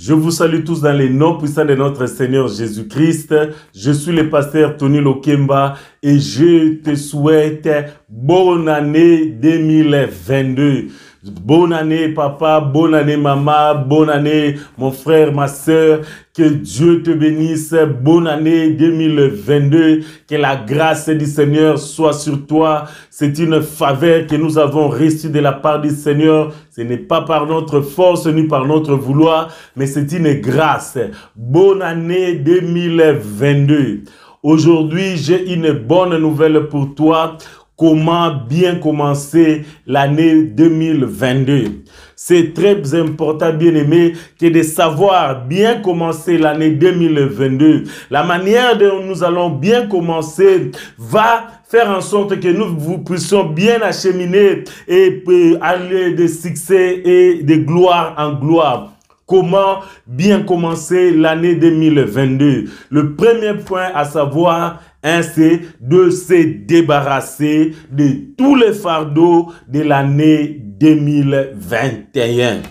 Je vous salue tous dans les noms puissants de notre Seigneur Jésus-Christ. Je suis le pasteur Tony Lokemba et je te souhaite bonne année 2022. Bonne année papa, bonne année maman, bonne année mon frère, ma soeur. Que Dieu te bénisse. Bonne année 2022. Que la grâce du Seigneur soit sur toi. C'est une faveur que nous avons reçue de la part du Seigneur. Ce n'est pas par notre force ni par notre vouloir, mais c'est une grâce. Bonne année 2022. Aujourd'hui, j'ai une bonne nouvelle pour toi. Comment bien commencer l'année 2022. C'est très important, bien-aimé, que de savoir bien commencer l'année 2022. La manière dont nous allons bien commencer va faire en sorte que nous puissions bien acheminer et aller de succès et de gloire en gloire. Comment bien commencer l'année 2022? Le premier point à savoir, c'est de se débarrasser de tous les fardeaux de l'année 2021.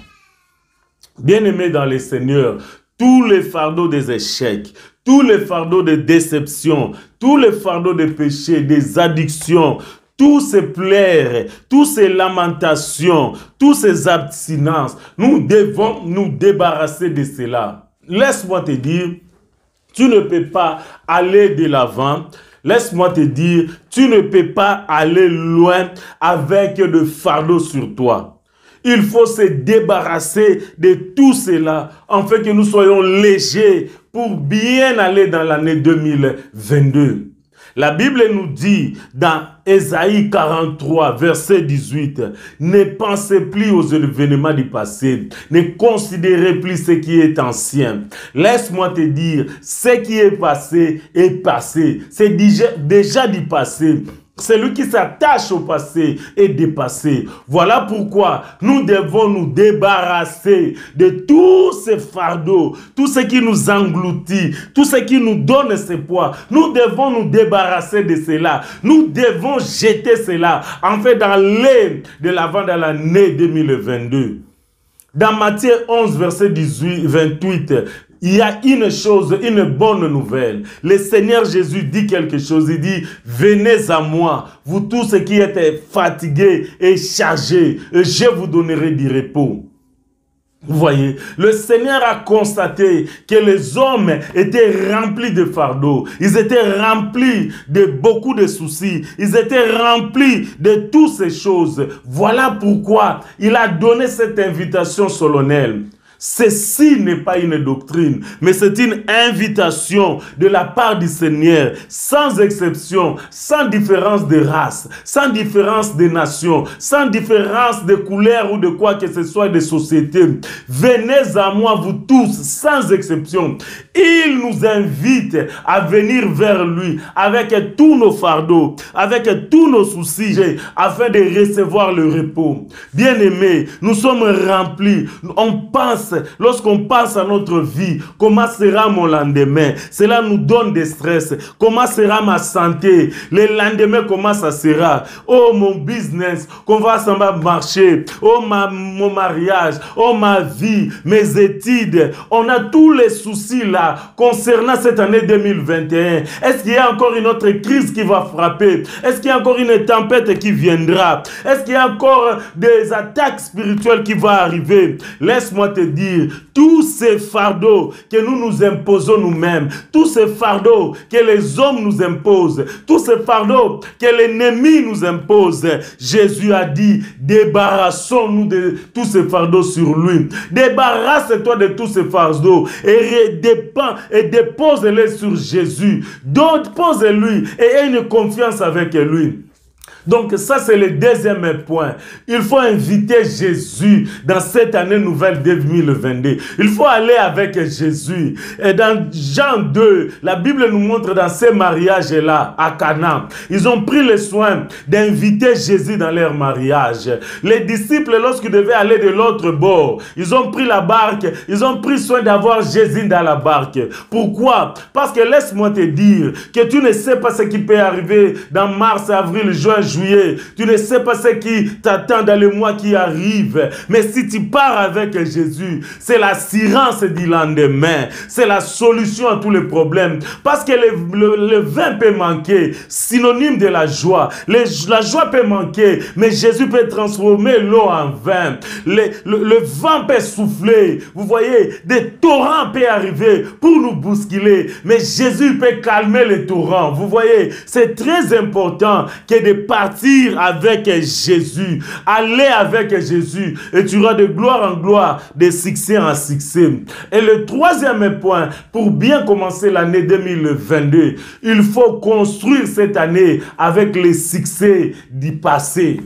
Bien-aimés dans le Seigneur, tous les fardeaux des échecs, tous les fardeaux de déception, tous les fardeaux de péché, des addictions, tous ces pleurs, toutes ces lamentations, toutes ces abstinences, nous devons nous débarrasser de cela. Laisse-moi te dire, tu ne peux pas aller de l'avant. Laisse-moi te dire, tu ne peux pas aller loin avec de fardeaux sur toi. Il faut se débarrasser de tout cela, afin que nous soyons légers pour bien aller dans l'année 2022. La Bible nous dit dans Ésaïe 43, verset 18, « Ne pensez plus aux événements du passé, ne considérez plus ce qui est ancien. » Laisse-moi te dire, ce qui est passé, c'est déjà du passé. Celui qui s'attache au passé est dépassé. Voilà pourquoi nous devons nous débarrasser de tous ces fardeaux, tout ce qui nous engloutit, tout ce qui nous donne ce poids. Nous devons nous débarrasser de cela. Nous devons jeter cela, en fait, dans l'air de l'avant de l'année 2022. Dans Matthieu 11, verset 28, il y a une chose, une bonne nouvelle. Le Seigneur Jésus dit quelque chose. Il dit, venez à moi, vous tous ceux qui êtes fatigués et chargés, et je vous donnerai du repos. Vous voyez, le Seigneur a constaté que les hommes étaient remplis de fardeaux. Ils étaient remplis de beaucoup de soucis. Ils étaient remplis de toutes ces choses. Voilà pourquoi il a donné cette invitation solennelle. Ceci n'est pas une doctrine, mais c'est une invitation de la part du Seigneur, sans exception, sans différence de race, sans différence de nation, sans différence de couleur ou de quoi que ce soit de société. Venez à moi, vous tous, sans exception. Il nous invite à venir vers lui avec tous nos fardeaux, avec tous nos soucis, afin de recevoir le repos. Bien-aimés, nous sommes remplis. On pense, lorsqu'on pense à notre vie, comment sera mon lendemain? Cela nous donne des stress. Comment sera ma santé? Le lendemain, comment ça sera? Oh, mon business, comment ça va marcher? Oh, mon mariage, oh, ma vie, mes études. On a tous les soucis là concernant cette année 2021. Est-ce qu'il y a encore une autre crise qui va frapper? Est-ce qu'il y a encore une tempête qui viendra? Est-ce qu'il y a encore des attaques spirituelles qui vont arriver? Laisse-moi te dire, tous ces fardeaux que nous nous imposons nous-mêmes, tous ces fardeaux que les hommes nous imposent, tous ces fardeaux que l'ennemi nous impose, Jésus a dit, débarrassons-nous de tous ces fardeaux sur lui. Débarrasse-toi de tous ces fardeaux et dépose-les sur Jésus. Donc, pose-lui et aie une confiance avec lui. Donc ça, c'est le deuxième point. Il faut inviter Jésus dans cette année nouvelle 2022. Il faut aller avec Jésus. Et dans Jean 2, la Bible nous montre dans ces mariages-là, à Cana, ils ont pris le soin d'inviter Jésus dans leur mariage. Les disciples, lorsqu'ils devaient aller de l'autre bord, ils ont pris la barque, ils ont pris soin d'avoir Jésus dans la barque. Pourquoi? Parce que laisse-moi te dire que tu ne sais pas ce qui peut arriver dans mars, avril, juin, juillet, juillet. Tu ne sais pas ce qui t'attend dans les mois qui arrivent. Mais si tu pars avec Jésus, c'est l'assurance du lendemain. C'est la solution à tous les problèmes. Parce que le vin peut manquer, synonyme de la joie. La joie peut manquer, mais Jésus peut transformer l'eau en vin. Le vent peut souffler. Vous voyez, des torrents peuvent arriver pour nous bousculer. Mais Jésus peut calmer les torrents. Vous voyez, c'est très important que de partir avec Jésus. Aller avec Jésus. Et tu auras de gloire en gloire, de succès en succès. Et le troisième point, pour bien commencer l'année 2022, il faut construire cette année avec les succès du passé.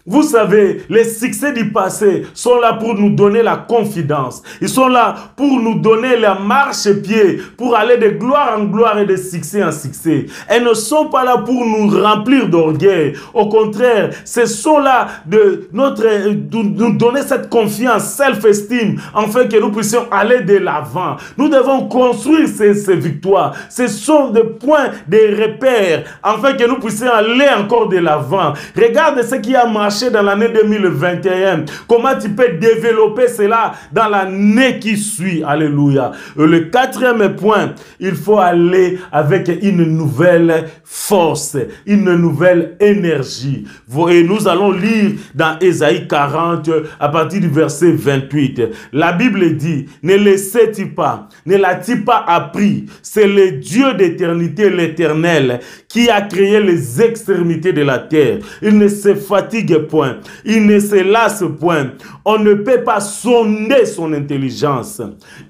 Vous savez, les succès du passé sont là pour nous donner la confidence. Ils sont là pour nous donner la marche-pied, pour aller de gloire en gloire et de succès en succès. Elles ne sont pas là pour nous remplir d'orgueil. Au contraire, ce sont là de nous donner cette confiance, self-esteem, afin que nous puissions aller de l'avant. Nous devons construire ces victoires. Ce sont des points, des repères, afin que nous puissions aller encore de l'avant. Regarde ce qui a marché dans l'année 2021. Comment tu peux développer cela dans l'année qui suit. Alléluia. Le quatrième point, il faut aller avec une nouvelle force, une nouvelle énergie. Et nous allons lire dans Ésaïe 40 à partir du verset 28. La Bible dit, ne laissez-tu pas, ne l'as-tu pas appris, c'est le Dieu d'éternité, l'Éternel, qui a créé les extrémités de la terre. Il ne se fatigue point, il ne se lasse point. On ne peut pas sonder son intelligence.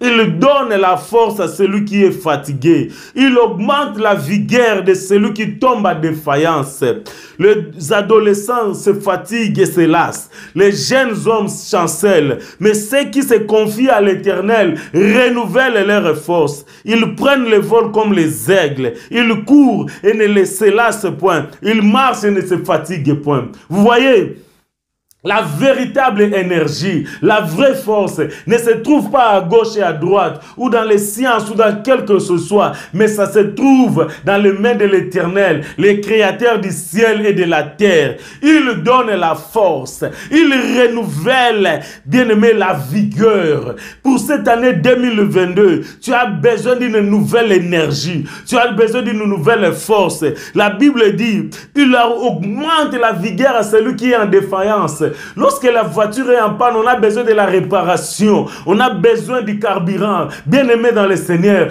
Il donne la force à celui qui est fatigué. Il augmente la vigueur de celui qui tombe à défaillance. Les adolescents se fatiguent et se lassent. Les jeunes hommes chancellent. Mais ceux qui se confient à l'Éternel renouvellent leurs forces. Ils prennent le vol comme les aigles. Ils courent et ne se lassent point. Ils marchent et ne se fatiguent point. Vous voyez, la véritable énergie, la vraie force ne se trouve pas à gauche et à droite, ou dans les sciences, ou dans quel que ce soit, mais ça se trouve dans les mains de l'Éternel, le Créateur du ciel et de la terre. Il donne la force, il renouvelle, bien-aimé, la vigueur. Pour cette année 2022, tu as besoin d'une nouvelle énergie, tu as besoin d'une nouvelle force. La Bible dit, il augmente la vigueur à celui qui est en défaillance. Lorsque la voiture est en panne, on a besoin de la réparation. On a besoin du carburant. Bien-aimé dans le Seigneur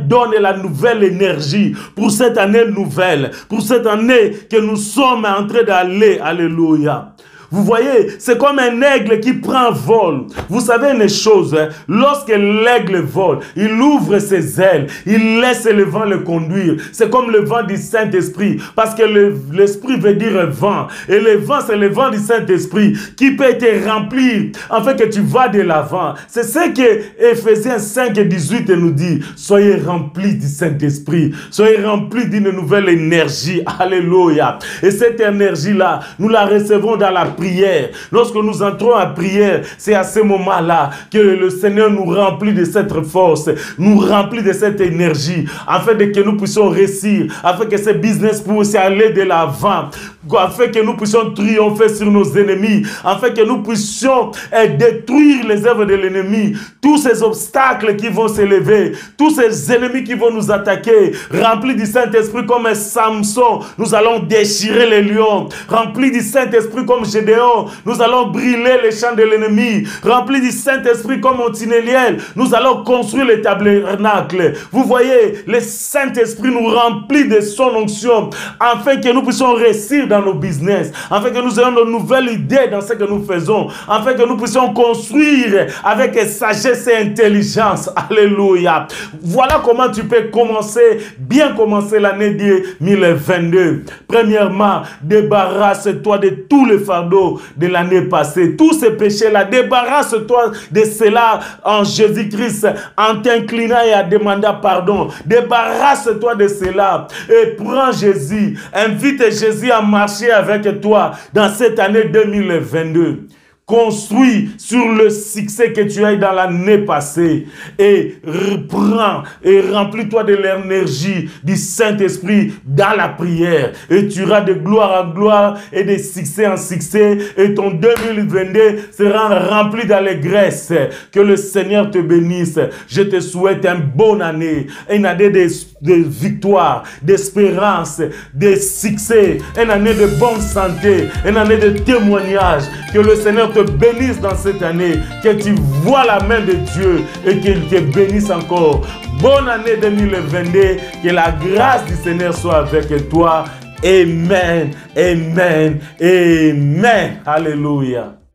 donne la nouvelle énergie pour cette année nouvelle. Pour cette année que nous sommes en train d'aller. Alléluia. Vous voyez, c'est comme un aigle qui prend vol. Vous savez une chose, hein? Lorsque l'aigle vole, il ouvre ses ailes, il laisse le vent le conduire. C'est comme le vent du Saint-Esprit, parce que l'Esprit veut dire vent. Et le vent, c'est le vent du Saint-Esprit qui peut te remplir, afin que tu vas de l'avant. C'est ce que Éphésiens 5 et 18 nous dit. Soyez remplis du Saint-Esprit. Soyez remplis d'une nouvelle énergie. Alléluia. Et cette énergie-là, nous la recevons dans la prière. Lorsque nous entrons en prière, c'est à ce moment-là que le Seigneur nous remplit de cette force, nous remplit de cette énergie, afin que nous puissions réussir, afin que ce business puisse aller de l'avant, afin que nous puissions triompher sur nos ennemis, afin que nous puissions détruire les œuvres de l'ennemi, tous ces obstacles qui vont s'élever, tous ces ennemis qui vont nous attaquer, remplis du Saint-Esprit comme Samson, nous allons déchirer les lions, remplis du Saint-Esprit comme Gédéon, nous allons brûler les champs de l'ennemi, remplis du Saint-Esprit comme Otinéliel, nous allons construire le tabernacle. Vous voyez, le Saint-Esprit nous remplit de son onction, afin que nous puissions réussir dans nos business, afin que nous ayons de nouvelles idées dans ce que nous faisons, afin que nous puissions construire avec sagesse et intelligence. Alléluia. Voilà comment tu peux bien commencer l'année 2022. Premièrement, débarrasse-toi de tous les fardeaux de l'année passée, tous ces péchés-là, débarrasse-toi de cela en Jésus-Christ, en t'inclinant et en demandant pardon. Débarrasse-toi de cela et prends Jésus. Invite Jésus à marcher avec toi dans cette année 2022. construis sur le succès que tu as eu dans l'année passée et reprends et remplis-toi de l'énergie du Saint-Esprit dans la prière et tu iras de gloire en gloire et de succès en succès et ton 2022 sera rempli d'allégresse. Que le Seigneur te bénisse. Je te souhaite une bonne année, une année de victoire, d'espérance, de succès, une année de bonne santé, une année de témoignage. Que le Seigneur te bénisse dans cette année, que tu vois la main de Dieu et qu'il te bénisse encore. Bonne année 2022, que la grâce du Seigneur soit avec toi. Amen, amen, amen. Alléluia.